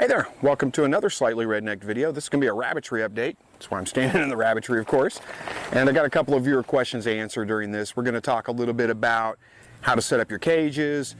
Hey there, welcome to another slightly redneck video. This is going to be a rabbitry update. That's why I'm standing in the rabbitry, of course. And I got a couple of viewer questions to answer during this. We're going to talk a little bit about how to set up your cages,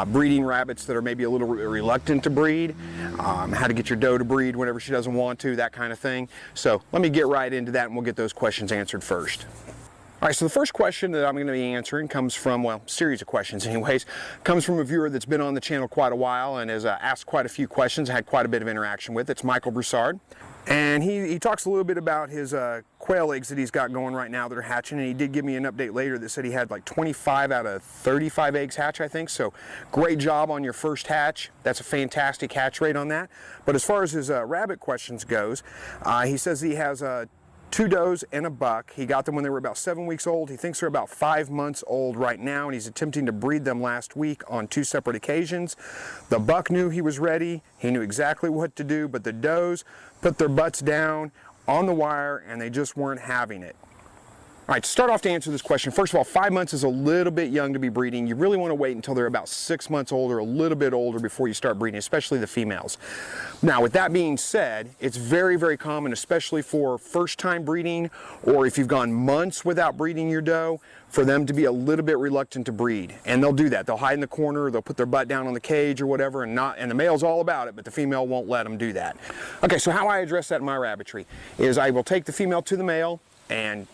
breeding rabbits that are maybe a little reluctant to breed, how to get your doe to breed whenever she doesn't want to, that kind of thing. So let me get right into that and we'll get those questions answered first. All right, so the first question that I'm going to be answering comes from, well, a series of questions anyways, comes from a viewer that's been on the channel quite a while and has asked quite a few questions, had quite a bit of interaction with. It's Michael Broussard. And he talks a little bit about his quail eggs that he's got going right now that are hatching, and he did give me an update later that said he had like 25 out of 35 eggs hatch, I think. So great job on your first hatch. That's a fantastic hatch rate on that. But as far as his rabbit questions goes, he says he has 2 does and a buck. He got them when they were about 7 weeks old. He thinks they're about 5 months old right now, and he's attempting to breed them last week on 2 separate occasions. The buck knew he was ready. He knew exactly what to do, but the does put their butts down on the wire and they just weren't having it. All right, to start off to answer this question, first of all, 5 months is a little bit young to be breeding. You really want to wait until they're about 6 months old or a little bit older before you start breeding, especially the females. Now, with that being said, it's very, very common, especially for first-time breeding or if you've gone months without breeding your doe, for them to be a little bit reluctant to breed. And they'll do that. They'll hide in the corner, they'll put their butt down on the cage or whatever, and the male's all about it, but the female won't let them do that. Okay, so how I address that in my rabbitry is I will take the female to the male and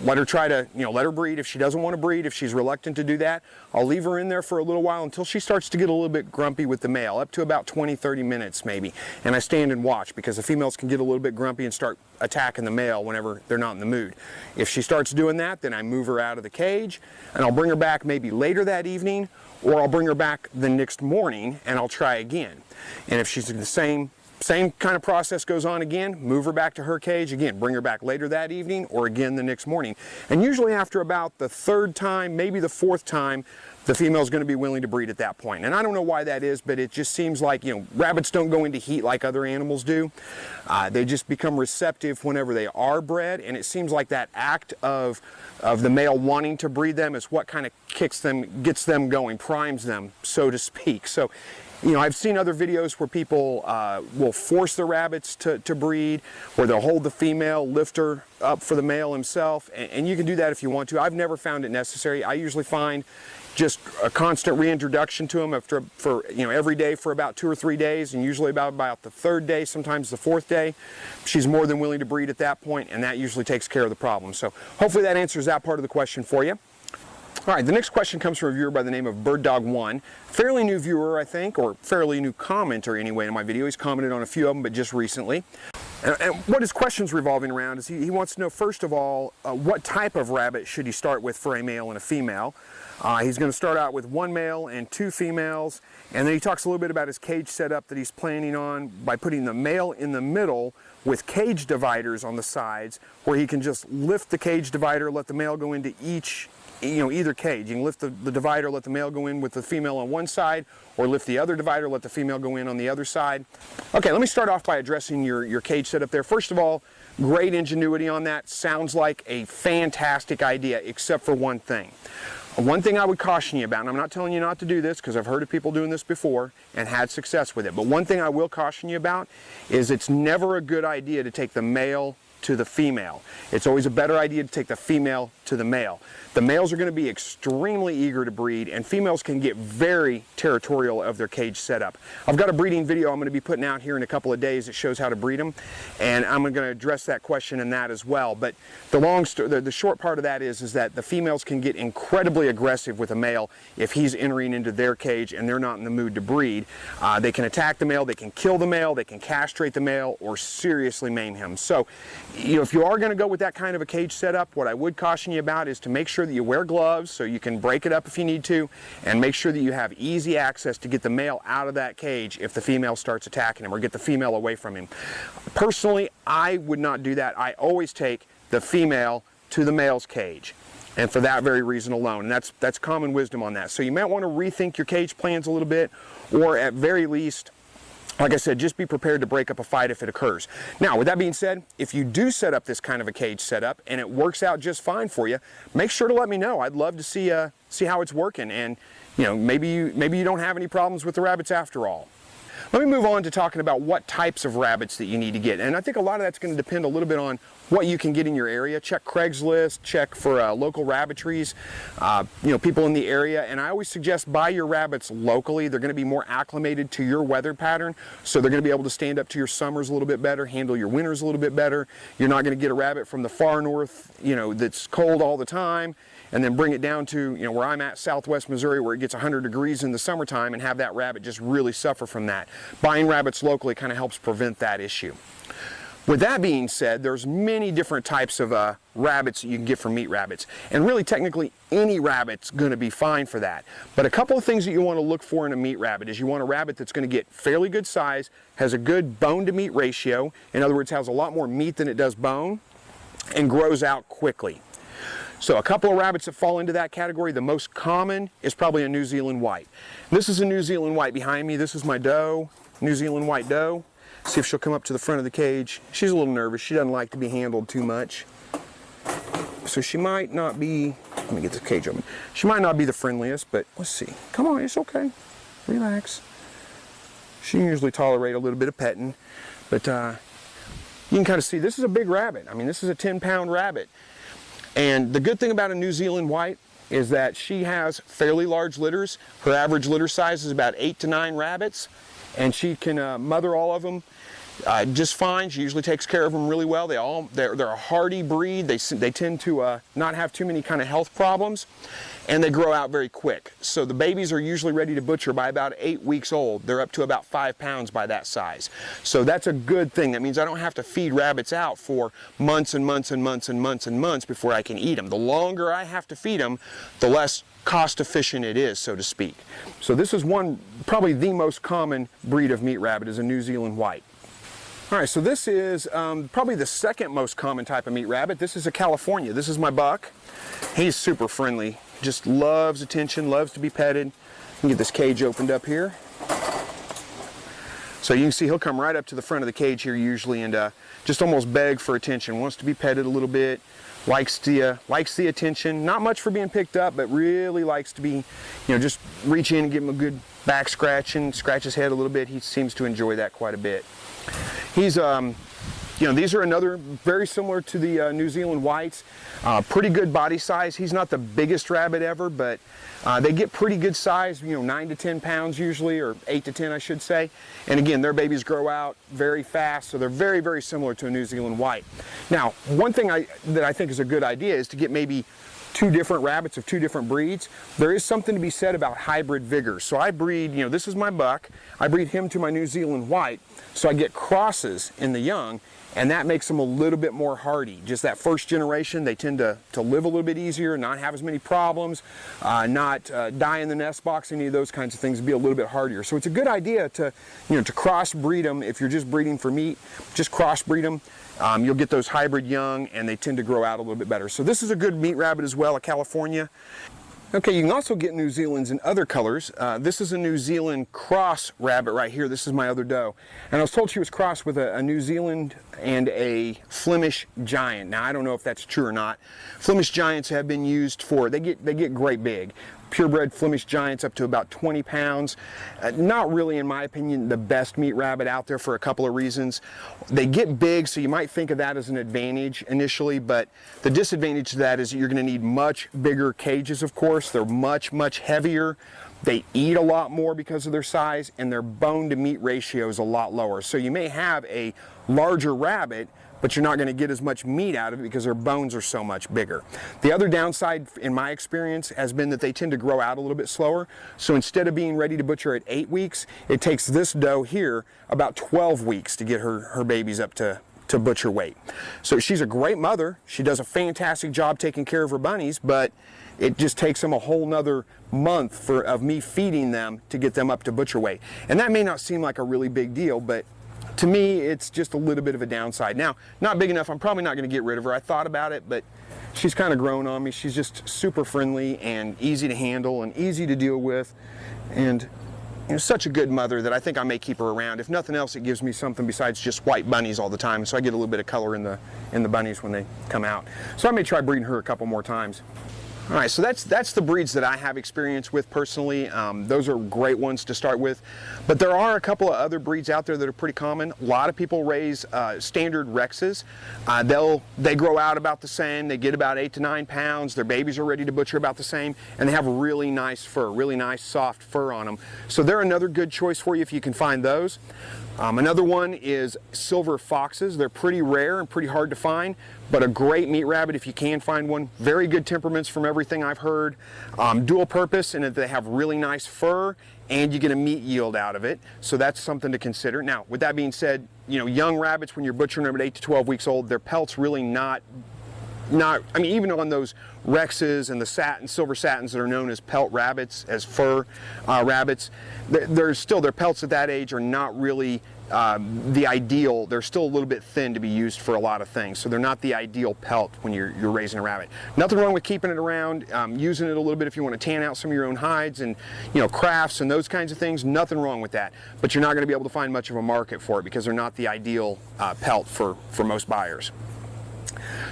let her try to, let her breed. If she doesn't want to breed, if she's reluctant to do that, I'll leave her in there for a little while until she starts to get a little bit grumpy with the male, up to about 20-30 minutes maybe. And I stand and watch because the females can get a little bit grumpy and start attacking the male whenever they're not in the mood. If she starts doing that, then I move her out of the cage and I'll bring her back maybe later that evening, or I'll bring her back the next morning and I'll try again. And if she's in the same kind of process goes on again, move her back to her cage, again, bring her back later that evening or again the next morning. And usually after about the 3rd time, maybe the 4th time, the female's going to be willing to breed at that point. And I don't know why that is, but it just seems like, rabbits don't go into heat like other animals do. They just become receptive whenever they are bred, and it seems like that act of the male wanting to breed them is what kind of gets them going, primes them, so to speak. So, I've seen other videos where people will force the rabbits to breed, where they'll hold the female, lift her up for the male himself, and you can do that if you want to. I've never found it necessary. I usually find just a constant reintroduction to them every day for about 2 or 3 days, and usually about the 3rd day, sometimes the 4th day. She's more than willing to breed at that point, and that usually takes care of the problem. So hopefully that answers that part of the question for you. All right, the next question comes from a viewer by the name of BirdDog1. Fairly new viewer, I think, or fairly new commenter anyway in my video. He's commented on a few of them, but just recently. And what his question's revolving around is he wants to know, first of all, what type of rabbit should he start with for a male and a female. He's going to start out with 1 male and 2 females, and then he talks a little bit about his cage setup that he's planning on by putting the male in the middle with cage dividers on the sides, where he can just lift the cage divider, let the male go into either cage. You can lift the divider, let the male go in with the female on one side, or lift the other divider, let the female go in on the other side. Okay, let me start off by addressing your cage setup there. First of all, great ingenuity on that. Sounds like a fantastic idea, except for one thing. One thing I would caution you about, and I'm not telling you not to do this because I've heard of people doing this before and had success with it, but one thing I will caution you about is it's never a good idea to take the male to the female. It's always a better idea to take the female to the male. The males are going to be extremely eager to breed, and females can get very territorial of their cage setup. I've got a breeding video I'm going to be putting out here in a couple of days that shows how to breed them, and I'm going to address that question in that as well. But the short part of that is that the females can get incredibly aggressive with a male if he's entering into their cage and they're not in the mood to breed. They can attack the male, they can kill the male, they can castrate the male, or seriously maim him. So, if you are going to go with that kind of a cage setup, what I would caution you about is to make sure that you wear gloves so you can break it up if you need to, and make sure that you have easy access to get the male out of that cage if the female starts attacking him, or get the female away from him. Personally, I would not do that. I always take the female to the male's cage, and for that very reason alone, and that's common wisdom on that. So you might want to rethink your cage plans a little bit, or at very least, like I said, just be prepared to break up a fight if it occurs. Now, with that being said, if you do set up this kind of a cage setup and it works out just fine for you, make sure to let me know. I'd love to see how it's working, and maybe you don't have any problems with the rabbits after all. Let me move on to talking about what types of rabbits that you need to get. And I think a lot of that's going to depend a little bit on what you can get in your area. Check Craigslist, check for local rabbitries, people in the area. And I always suggest buy your rabbits locally. They're going to be more acclimated to your weather pattern, so they're going to be able to stand up to your summers a little bit better, handle your winters a little bit better. You're not going to get a rabbit from the far north, that's cold all the time, and then bring it down to, where I'm at, southwest Missouri, where it gets 100 degrees in the summertime, and have that rabbit just really suffer from that. Buying rabbits locally kind of helps prevent that issue. With that being said, there's many different types of rabbits that you can get from meat rabbits. And really, technically, any rabbit's going to be fine for that. But a couple of things that you want to look for in a meat rabbit is you want a rabbit that's going to get fairly good size, has a good bone-to-meat ratio, in other words, has a lot more meat than it does bone, and grows out quickly. So a couple of rabbits that fall into that category, the most common is probably a New Zealand white. This is a New Zealand white behind me. This is my doe, New Zealand white doe. See if she'll come up to the front of the cage. She's a little nervous. She doesn't like to be handled too much. So she might not be, let me get the cage open. She might not be the friendliest, but let's see. Come on, it's okay. Relax. She can usually tolerate a little bit of petting, but you can kind of see this is a big rabbit. I mean, this is a 10-pound rabbit. And the good thing about a New Zealand white is that she has fairly large litters. Her average litter size is about 8 to 9 rabbits, and she can mother all of them just fine. She usually takes care of them really well. They're a hardy breed. They tend to not have too many kind of health problems, and they grow out very quick. So the babies are usually ready to butcher by about 8 weeks old. They're up to about 5 pounds by that size. So that's a good thing. That means I don't have to feed rabbits out for months and months and months and months and months before I can eat them. The longer I have to feed them, the less cost efficient it is, so to speak. So this is probably the most common breed of meat rabbit is a New Zealand white. All right, so this is probably the second most common type of meat rabbit. This is a California. This is my buck. He's super friendly, just loves attention, loves to be petted. Let me get this cage opened up here. So you can see he'll come right up to the front of the cage here usually and just almost beg for attention, wants to be petted a little bit, likes the attention. Not much for being picked up, but really likes to be, just reach in and give him a good back scratch and scratch his head a little bit. He seems to enjoy that quite a bit. He's, these are another very similar to the New Zealand whites. Pretty good body size. He's not the biggest rabbit ever, but they get pretty good size, 9 to 10 pounds usually, or 8 to 10 I should say. And again, their babies grow out very fast, so they're very, very similar to a New Zealand white. Now, one thing that I think is a good idea is to get maybe 2 different rabbits of 2 different breeds. There is something to be said about hybrid vigor. So I breed, this is my buck. I breed him to my New Zealand white, so I get crosses in the young, and that makes them a little bit more hardy. Just that first generation, they tend to live a little bit easier, not have as many problems, not die in the nest box, any of those kinds of things, be a little bit hardier. So it's a good idea to crossbreed them. If you're just breeding for meat, just crossbreed them. You'll get those hybrid young, and they tend to grow out a little bit better. So this is a good meat rabbit as well, a California. Okay, you can also get New Zealands in other colors. This is a New Zealand cross rabbit right here. This is my other doe. And I was told she was crossed with a New Zealand and a Flemish Giant. Now, I don't know if that's true or not. Flemish Giants have been used for, they get great big. Purebred Flemish Giants up to about 20 pounds. Not really, in my opinion, the best meat rabbit out there for a couple of reasons. They get big, so you might think of that as an advantage initially, but the disadvantage to that is that you're going to need much bigger cages, of course. They're much, much heavier. They eat a lot more because of their size, and their bone-to-meat ratio is a lot lower. So you may have a larger rabbit, but you're not going to get as much meat out of it because their bones are so much bigger. The other downside, in my experience, has been that they tend to grow out a little bit slower. So instead of being ready to butcher at 8 weeks, it takes this doe here about 12 weeks to get her babies up to butcher weight. So she's a great mother. She does a fantastic job taking care of her bunnies, but it just takes them a whole nother month of me feeding them to get them up to butcher weight. And that may not seem like a really big deal, but to me, it's just a little bit of a downside. Now, not big enough. I'm probably not going to get rid of her. I thought about it, but she's kind of grown on me. She's just super friendly and easy to handle and easy to deal with. And such a good mother that I think I may keep her around. If nothing else, it gives me something besides just white bunnies all the time. So I get a little bit of color in the bunnies when they come out. So I may try breeding her a couple more times. All right, so that's the breeds that I have experience with personally. Those are great ones to start with, but there are a couple of other breeds out there that are pretty common. A lot of people raise standard Rexes. They grow out about the same. They get about 8 to 9 pounds. Their babies are ready to butcher about the same, and they have really nice fur, really nice soft fur on them. So they're another good choice for you if you can find those. Another one is silver foxes. They're pretty rare and pretty hard to find, but a great meat rabbit if you can find one. Very good temperaments from everything I've heard. Dual purpose in that they have really nice fur and you get a meat yield out of it. So that's something to consider. Now, with that being said, you know, young rabbits, when you're butchering them at 8 to 12 weeks old, their pelt's really not, I mean, even on those Rexes and the silver satins that are known as pelt rabbits, as fur rabbits, their pelts at that age are not really the ideal. They're still a little bit thin to be used for a lot of things, so they're not the ideal pelt when you're raising a rabbit. Nothing wrong with keeping it around, using it a little bit if you want to tan out some of your own hides and, you know, crafts and those kinds of things. Nothing wrong with that, but you're not going to be able to find much of a market for it because they're not the ideal pelt for most buyers.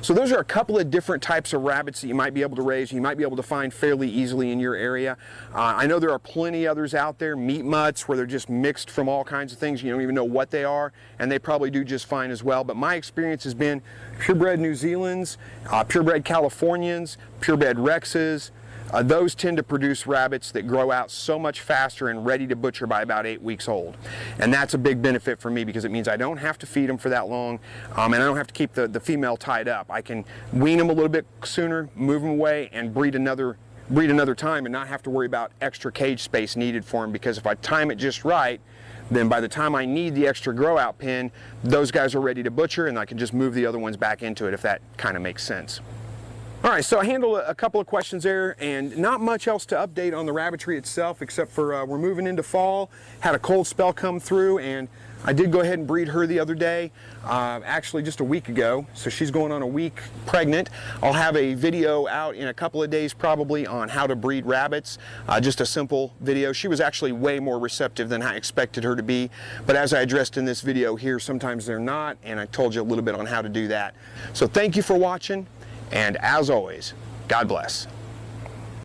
So those are a couple of different types of rabbits that you might be able to raise, you might be able to find fairly easily in your area. I know there are plenty others out there, meat mutts, where they're just mixed from all kinds of things. You don't even know what they are, and they probably do just fine as well. But my experience has been purebred New Zealands, purebred Californians, purebred Rexes. Those tend to produce rabbits that grow out so much faster and ready to butcher by about 8 weeks old. And that's a big benefit for me because it means I don't have to feed them for that long, and I don't have to keep the female tied up. I can wean them a little bit sooner, move them away, and breed another time and not have to worry about extra cage space needed for them, because if I time it just right, then by the time I need the extra grow out pen, those guys are ready to butcher and I can just move the other ones back into it, if that kind of makes sense. All right, so I handled a couple of questions there, and not much else to update on the rabbitry itself, except for we're moving into fall. Had a cold spell come through, and I did go ahead and breed her the other day, actually just a week ago, so she's going on a week pregnant. I'll have a video out in a couple of days probably on how to breed rabbits, just a simple video. She was actually way more receptive than I expected her to be, but as I addressed in this video here, sometimes they're not, and I told you a little bit on how to do that. So thank you for watching. And as always, God bless.